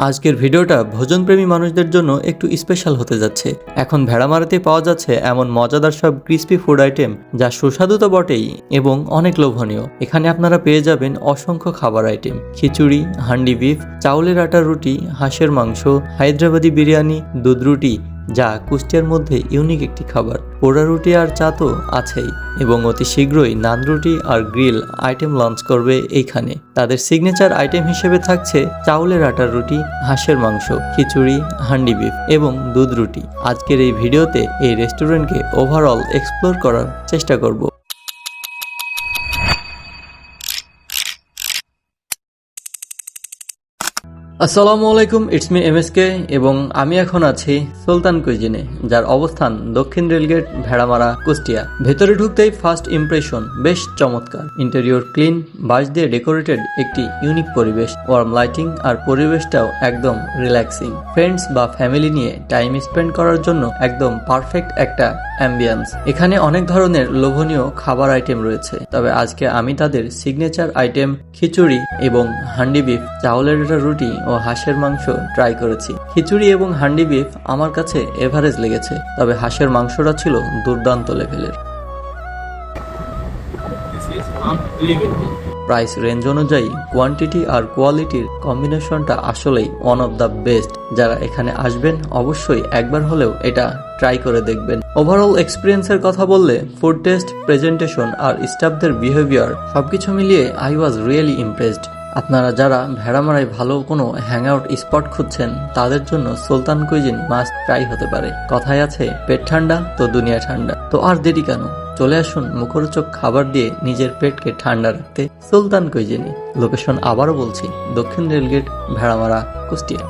আজকের ভিডিওটা ভোজনপ্রেমী মানুষদের জন্য একটু স্পেশাল হতে যাচ্ছে। এখন ভেড়ামারাতে পাওয়া যাচ্ছে এমন মজাদার সব ক্রিস্পি ফুড আইটেম যা সুস্বাদু তো বটেই এবং অনেক লোভনীয়। এখানে আপনারা পেয়ে যাবেন অসংখ্য খাবার আইটেম, খিচুড়ি, হান্ডি বিফ, চাউলের আটার রুটি, হাঁসের মাংস, হায়দ্রাবাদি বিরিয়ানি, দুধ রুটি যা কুষ্টিয়ার মধ্যে ইউনিক একটি খাবার, পোড়া রুটি আর চা তো আছেই, এবং অতি শীঘ্রই নান রুটি আর গ্রিল আইটেম লঞ্চ করবে এইখানে। তাদের সিগনেচার আইটেম হিসেবে থাকছে চাউলের আটার রুটি, হাঁসের মাংস, খিচুড়ি, হান্ডি বিফ এবং দুধ রুটি। আজকের এই ভিডিওতে এই রেস্টুরেন্টকে ওভারঅল এক্সপ্লোর করার চেষ্টা করব। আসসালামু আলাইকুম, ইটস মি এমএসকে এবং আমি এখন আছি সুলতান কুইজিনে, যার অবস্থান দক্ষিণ রেলগেট, ভেড়ামারা, কুষ্টিয়া। ভেতরে ঢুকতেই ফার্স্ট ইমপ্রেশন বেশ চমৎকার। ইন্টেরিয়র ক্লিন, বাঁশ দিয়ে ডেকোরেটেড একটি ইউনিক পরিবেশ, ওয়ার্ম লাইটিং আর পরিবেশটাও একদম রিল্যাক্সিং। ফ্রেন্ডস বা ফ্যামিলি নিয়ে টাইম স্পেন্ড করার জন্য একদম পারফেক্ট একটা অ্যাম্বিয়েন্স। এখানে অনেক ধরনের লোভনীয় খাবার আইটেম রয়েছে, তবে আজকে আমি তাদের সিগনেচার আইটেম খিচুড়ি এবং হান্ডি বিফ, চাউলের রুটি ও হাঁসের মাংস ট্রাই করেছি। খিচুড়ি এবং হান্ডি বিফ আমার কাছে এভারেজ লেগেছে, তবে হাঁসের মাংসটা ছিল দুর্দান্ত লেভেলের। প্রাইস রেঞ্জ অনুযায়ী কোয়ান্টিটি আর কোয়ালিটির কম্বিনেশনটা আসলেই ওয়ান অফ দ্য বেস্ট। যারা এখানে আসবেন অবশ্যই একবার হলেও এটা ট্রাই করে দেখবেন। ওভারঅল এক্সপিরিয়েন্সের কথা বললে ফুড টেস্ট, প্রেজেন্টেশন আর স্টাফদের বিহেভিয়ার সবকিছু মিলিয়ে আই ওয়াজ রিয়েলি ইমপ্রেসড। আপনারা যারা ভেড়ামারায় ভালো কোনো হ্যাংআউট স্পট খুঁজছেন তাদের জন্য সুলতান কুইজিন মাস্ট ট্রাই হতে পারে। কথায় আছে, পেট ঠান্ডা তো দুনিয়া ঠান্ডা। তো আর দেরি কেন, চলে আসুন মুখরোচক খাবার দিয়ে নিজের পেটকে ঠান্ডা রাখতে সুলতান কুইজিনে। লোকেশন আবারও বলছি, দক্ষিণ রেলগেট, ভেড়ামারা, কুষ্টিয়া।